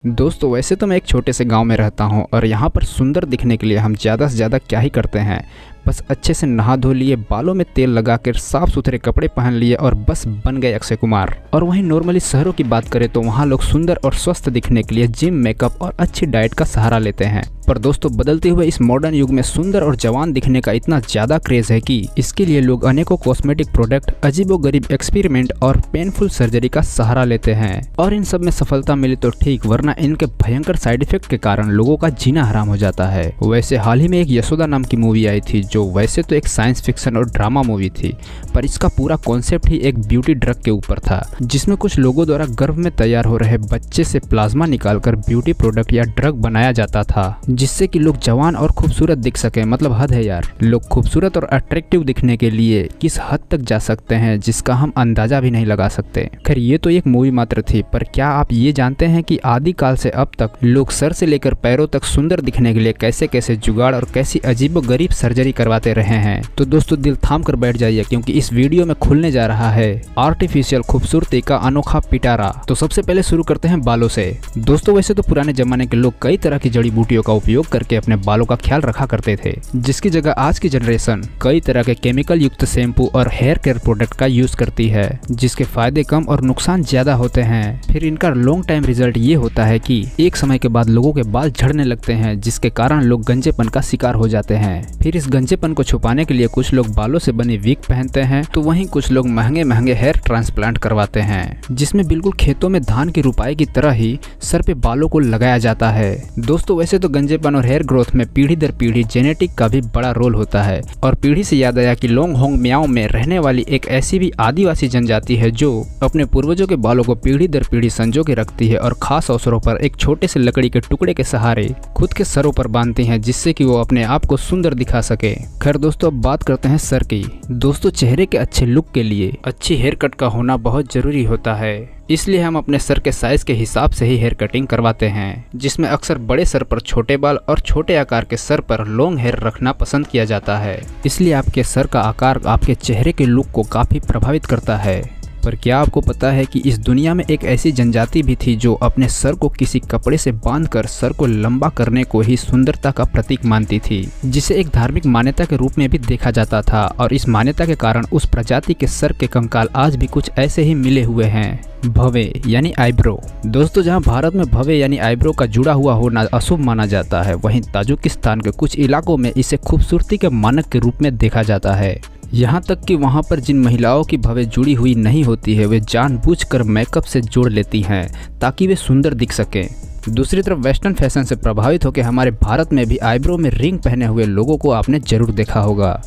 दोस्तों वैसे तो मैं एक छोटे से गांव में रहता हूं और यहाँ पर सुंदर दिखने के लिए हम ज़्यादा से ज़्यादा क्या ही करते हैं, बस अच्छे से नहा धो लिए, बालों में तेल लगाकर साफ सुथरे कपड़े पहन लिए और बस बन गए अक्षय कुमार। और वहीं नॉर्मली शहरों की बात करें तो वहाँ लोग सुंदर और स्वस्थ दिखने के लिए जिम, मेकअप और अच्छी डाइट का सहारा लेते हैं। पर दोस्तों बदलते हुए इस मॉडर्न युग में सुंदर और जवान दिखने का इतना ज्यादा क्रेज है कि इसके लिए लोग अनेकों कॉस्मेटिक प्रोडक्ट, अजीबोगरीब एक्सपेरिमेंट और पेनफुल सर्जरी का सहारा लेते हैं। और इन सब में सफलता मिले तो ठीक, वरना इनके भयंकर साइड इफेक्ट के कारण लोगों का जीना हराम हो जाता है। वैसे हाल ही में एक यशोदा नाम की मूवी आई थी, जो वैसे तो एक साइंस फिक्शन और ड्रामा मूवी थी, पर इसका पूरा कॉन्सेप्ट ही एक ब्यूटी ड्रग के ऊपर था, जिसमें कुछ लोगों द्वारा गर्भ में तैयार हो रहे बच्चे से प्लाज्मा निकालकर ब्यूटी प्रोडक्ट या ड्रग बनाया जाता था, जिससे कि लोग जवान और खूबसूरत दिख सके। मतलब हद है यार, लोग खूबसूरत और अट्रैक्टिव दिखने के लिए किस हद तक जा सकते हैं जिसका हम अंदाजा भी नहीं लगा सकते। खैर ये तो एक मूवी मात्र थी, पर क्या आप ये जानते हैं कि आदिकाल से अब तक लोग सर से लेकर पैरों तक सुंदर दिखने के लिए कैसे कैसे जुगाड़ और कैसी अजीबोगरीब सर्जरी करवाते रहे हैं। तो दोस्तों दिल थाम कर बैठ जाइए, क्योंकि इस वीडियो में खुलने जा रहा है आर्टिफिशियल खूबसूरती का अनोखा पिटारा। तो सबसे पहले शुरू करते हैं बालों से। दोस्तों वैसे तो पुराने जमाने के लोग कई तरह की जड़ी बूटियों का उपयोग करके अपने बालों का ख्याल रखा करते थे, जिसकी जगह आज की जनरेशन कई तरह के केमिकल युक्त शैम्पू और हेयर केयर प्रोडक्ट का यूज करती है, जिसके फायदे कम और नुकसान ज्यादा होते हैं। फिर इनका लॉन्ग टाइम रिजल्ट ये होता है कि एक समय के बाद लोगों के बाल झड़ने लगते हैं, जिसके कारण लोग गंजेपन का शिकार हो जाते हैं। फिर इस गंजेपन को छुपाने के लिए कुछ लोग बालों से बनी विग पहनते हैं, तो वहीं कुछ लोग महंगे महंगे हेयर ट्रांसप्लांट करवाते हैं, जिसमें बिल्कुल खेतों में धान की रुपाई की तरह ही सर पे बालों को लगाया जाता है। दोस्तों वैसे तो गंजेपन और हेयर ग्रोथ में पीढ़ी दर पीढ़ी जेनेटिक का भी बड़ा रोल होता है। और पीढ़ी से याद आया कि लोंगहोंग मियाओ में रहने वाली एक ऐसी भी आदिवासी जनजाति है जो अपने पूर्वजों के बालों को पीढ़ी दर पीढ़ी संजो के रखती है और खास अवसरों पर एक छोटे से लकड़ी के टुकड़े के सहारे खुद के सरों पर बांधती है, जिससे कि वो अपने आप को सुंदर दिखा सके। खैर दोस्तों अब बात करते हैं सर की। दोस्तों चेहरे के अच्छे लुक के लिए अच्छी हेयर कट का होना बहुत जरूरी होता है, इसलिए हम अपने सर के साइज के हिसाब से ही हेयर कटिंग करवाते हैं, जिसमें अक्सर बड़े सर पर छोटे बाल और छोटे आकार के सर पर लॉन्ग हेयर रखना पसंद किया जाता है। इसलिए आपके सर का आकार आपके चेहरे के लुक को काफी प्रभावित करता है। पर क्या आपको पता है कि इस दुनिया में एक ऐसी जनजाति भी थी जो अपने सर को किसी कपड़े से बांधकर सर को लंबा करने को ही सुंदरता का प्रतीक मानती थी, जिसे एक धार्मिक मान्यता के रूप में भी देखा जाता था। और इस मान्यता के कारण उस प्रजाति के सर के कंकाल आज भी कुछ ऐसे ही मिले हुए हैं। भवे यानी आईब्रो। दोस्तों जहां भारत में भवे यानी आईब्रो का जुड़ा हुआ होना अशुभ माना जाता है, वहीं ताजिकिस्तान के कुछ इलाकों में इसे खूबसूरती के मानक के रूप में देखा जाता है। यहाँ तक कि वहाँ पर जिन महिलाओं की भवें जुड़ी हुई नहीं होती है, वे जानबूझकर मेकअप से जोड़ लेती हैं ताकि वे सुंदर दिख सकें। दूसरी तरफ वेस्टर्न फैशन से प्रभावित होकर हमारे भारत में भी आईब्रो में रिंग पहने हुए लोगों को आपने जरूर देखा होगा।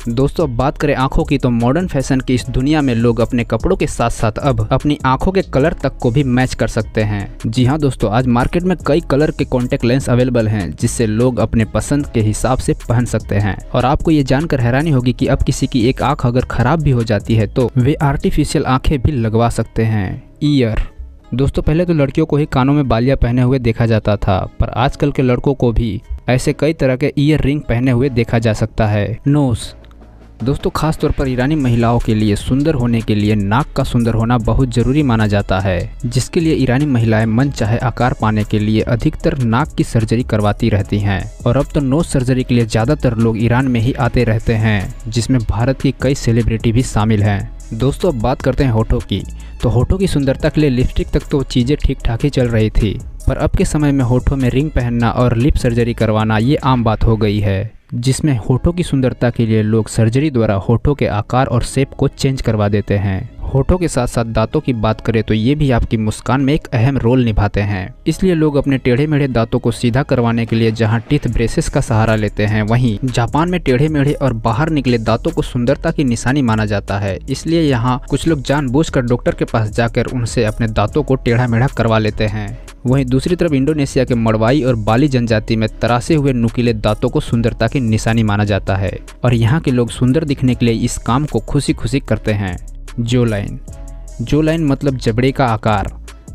दोस्तों अब बात करें आंखों की, तो मॉडर्न फैशन की इस दुनिया में लोग अपने कपड़ों के साथ साथ अब अपनी आंखों के कलर तक को भी मैच कर सकते हैं। जी हाँ दोस्तों, आज मार्केट में कई कलर के कॉन्टैक्ट लेंस अवेलेबल हैं, जिससे लोग अपने पसंद के हिसाब से पहन सकते हैं। और आपको ये जानकर हैरानी होगी कि अब किसी की एक आंख अगर खराब भी हो जाती है तो वे आर्टिफिशियल आंखें भी लगवा सकते हैं। ईयर। दोस्तों पहले तो लड़कियों को ही कानों में बालियां पहने हुए देखा जाता था, पर आजकल के लड़कों को भी ऐसे कई तरह के ईयर रिंग पहने हुए देखा जा सकता है। नोज। दोस्तों खास तौर पर ईरानी महिलाओं के लिए सुंदर होने के लिए नाक का सुंदर होना बहुत जरूरी माना जाता है, जिसके लिए ईरानी महिलाएं मन चाहे आकार पाने के लिए अधिकतर नाक की सर्जरी करवाती रहती हैं। और अब तो नोज सर्जरी के लिए ज्यादातर लोग ईरान में ही आते रहते हैं, जिसमें भारत की कई सेलिब्रिटी भी शामिल हैं। दोस्तों अब बात करते हैं होठों की। तो होठों की सुंदरता के लिए लिपस्टिक तक तो चीजें ठीक ठाक ही चल रही थी, पर अब के समय में होठों में रिंग पहनना और लिप सर्जरी करवाना ये आम बात हो गई है, जिसमें होठों की सुंदरता के लिए लोग सर्जरी द्वारा होठों के आकार और शेप को चेंज करवा देते हैं। होठों के साथ साथ दांतों की बात करें तो ये भी आपकी मुस्कान में एक अहम रोल निभाते हैं। इसलिए लोग अपने टेढ़े मेढ़े दांतों को सीधा करवाने के लिए जहां टीथ ब्रेसेस का सहारा लेते हैं, वहीं जापान में टेढ़े मेढ़े और बाहर निकले दांतों को सुंदरता की निशानी माना जाता है। इसलिए यहाँ कुछ लोग जानबूझकर डॉक्टर के पास जाकर उनसे अपने दांतों को टेढ़ा मेढ़ा करवा लेते हैं। वहीं दूसरी तरफ इंडोनेशिया के मड़वाई और बाली जनजाति में तरासे हुए नुकीले दांतों को सुंदरता की निशानी माना जाता है, और यहाँ के लोग सुंदर दिखने के लिए इस काम को खुशी खुशी करते हैं। जो लाइन। जो लाइन मतलब जबड़े का आकार।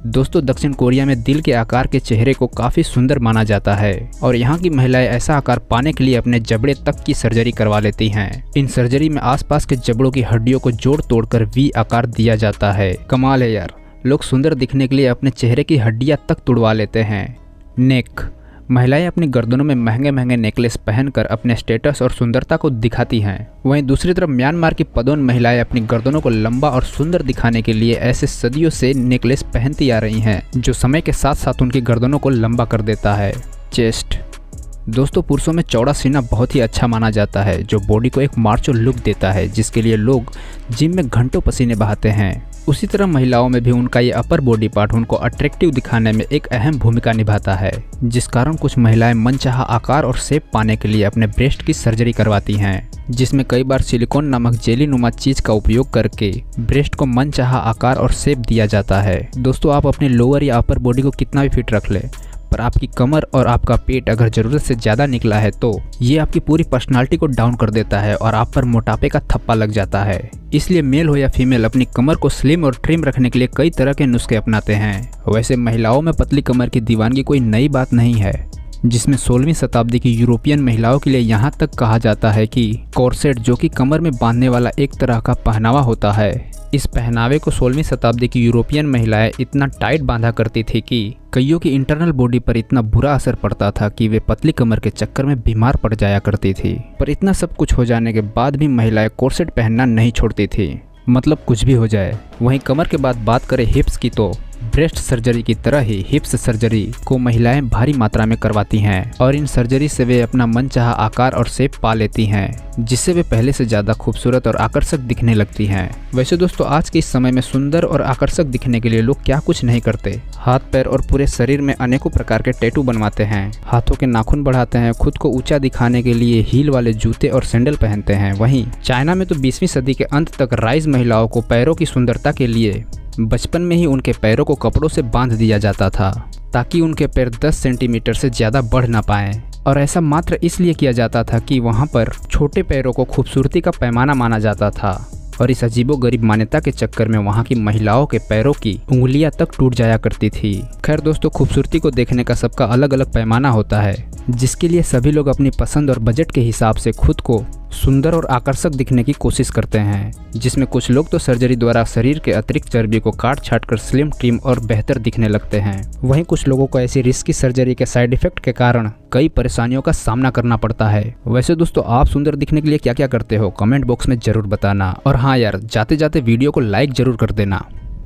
दोस्तों दक्षिण कोरिया में दिल के आकार के चेहरे को काफी सुंदर माना जाता है, और यहाँ की महिलाएं ऐसा आकार पाने के लिए अपने जबड़े तक की सर्जरी करवा लेती हैं। इन सर्जरी में आसपास के जबड़ों की हड्डियों को जोड़ तोड़कर वी आकार दिया जाता है। कमाल है यार, लोग सुंदर दिखने के लिए अपने चेहरे की हड्डियां तक तुड़वा लेते हैं। नेक, महिलाएं अपनी गर्दनों में महंगे महंगे नेकलेस पहनकर अपने स्टेटस और सुंदरता को दिखाती हैं। वहीं दूसरी तरफ म्यांमार की पदोन महिलाएं अपनी गर्दनों को लंबा और सुंदर दिखाने के लिए ऐसे सदियों से नेकलेस पहनती आ रही हैं, जो समय के साथ साथ उनकी गर्दनों को लंबा कर देता है। चेस्ट, दोस्तों पुरुषों में चौड़ा सीना बहुत ही अच्छा माना जाता है, जो बॉडी को एक मार्चो लुक देता है, जिसके लिए लोग जिम में घंटों पसीने बहाते हैं। उसी तरह महिलाओं में भी उनका ये अपर बॉडी पार्ट उनको अट्रैक्टिव दिखाने में एक अहम भूमिका निभाता है, जिस कारण कुछ महिलाएं मनचाहा आकार और शेप पाने के लिए अपने ब्रेस्ट की सर्जरी करवाती हैं, जिसमें कई बार सिलिकॉन नामक जेली नुमा चीज का उपयोग करके ब्रेस्ट को मनचाहा आकार और शेप दिया जाता है। दोस्तों आप अपने लोअर या अपर बॉडी को कितना भी फिट रख ले, पर आपकी कमर और आपका पेट अगर ज़रूरत से ज़्यादा निकला है तो ये आपकी पूरी पर्सनालिटी को डाउन कर देता है और आप पर मोटापे का थप्पा लग जाता है। इसलिए मेल हो या फीमेल अपनी कमर को स्लिम और ट्रिम रखने के लिए कई तरह के नुस्खे अपनाते हैं। वैसे महिलाओं में पतली कमर की दीवानगी कोई नई बात नहीं है, जिसमें 16वीं शताब्दी की यूरोपियन महिलाओं के लिए यहाँ तक कहा जाता है कि कॉर्सेट, जो कि कमर में बांधने वाला एक तरह का पहनावा होता है, इस पहनावे को 16वीं शताब्दी की यूरोपियन महिलाएं इतना टाइट बांधा करती थी कि कईयों की इंटरनल बॉडी पर इतना बुरा असर पड़ता था कि वे पतली कमर के चक्कर में बीमार पड़ जाया करती थी। पर इतना सब कुछ हो जाने के बाद भी महिलाएं कॉर्सेट पहनना नहीं छोड़ती थी, मतलब कुछ भी हो जाए। वहीं कमर के बाद बात करें हिप्स की, तो ब्रेस्ट सर्जरी की तरह ही हिप्स सर्जरी को महिलाएं भारी मात्रा में करवाती हैं और इन सर्जरी से वे अपना मनचाहा आकार और शेप पा लेती हैं, जिससे वे पहले से ज़्यादा खूबसूरत और आकर्षक दिखने लगती हैं। वैसे दोस्तों आज के इस समय में सुंदर और आकर्षक दिखने के लिए लोग क्या कुछ नहीं करते, हाथ पैर और पूरे शरीर में अनेकों प्रकार के टैटू बनवाते हैं, हाथों के नाखून बढ़ाते हैं, खुद को ऊंचा दिखाने के लिए हील वाले जूते और सैंडल पहनते हैं। वहीं चाइना में तो 20वीं सदी के अंत तक राइज महिलाओं को पैरों की सुंदरता के लिए बचपन में ही उनके पैरों को कपड़ों से बांध दिया जाता था, ताकि उनके पैर 10 सेंटीमीटर से ज़्यादा बढ़ ना पाएं। और ऐसा मात्र इसलिए किया जाता था कि वहाँ पर छोटे पैरों को खूबसूरती का पैमाना माना जाता था, और इस अजीबोगरीब मान्यता के चक्कर में वहाँ की महिलाओं के पैरों की उंगलियां तक टूट जाया करती थी। खैर दोस्तों, खूबसूरती को देखने का सबका अलग अलग पैमाना होता है, जिसके लिए सभी लोग अपनी पसंद और बजट के हिसाब से खुद को सुंदर और आकर्षक दिखने की कोशिश करते हैं, जिसमें कुछ लोग तो सर्जरी द्वारा शरीर के अतिरिक्त चर्बी को काट छाट कर स्लिम, ट्रिम और बेहतर दिखने लगते हैं। वहीं कुछ लोगों को ऐसी रिस्की सर्जरी के साइड इफेक्ट के कारण कई परेशानियों का सामना करना पड़ता है। वैसे दोस्तों आप सुंदर दिखने के लिए क्या क्या करते हो, कमेंट बॉक्स में जरूर बताना। और हाँ यार, जाते जाते वीडियो को लाइक जरूर कर देना।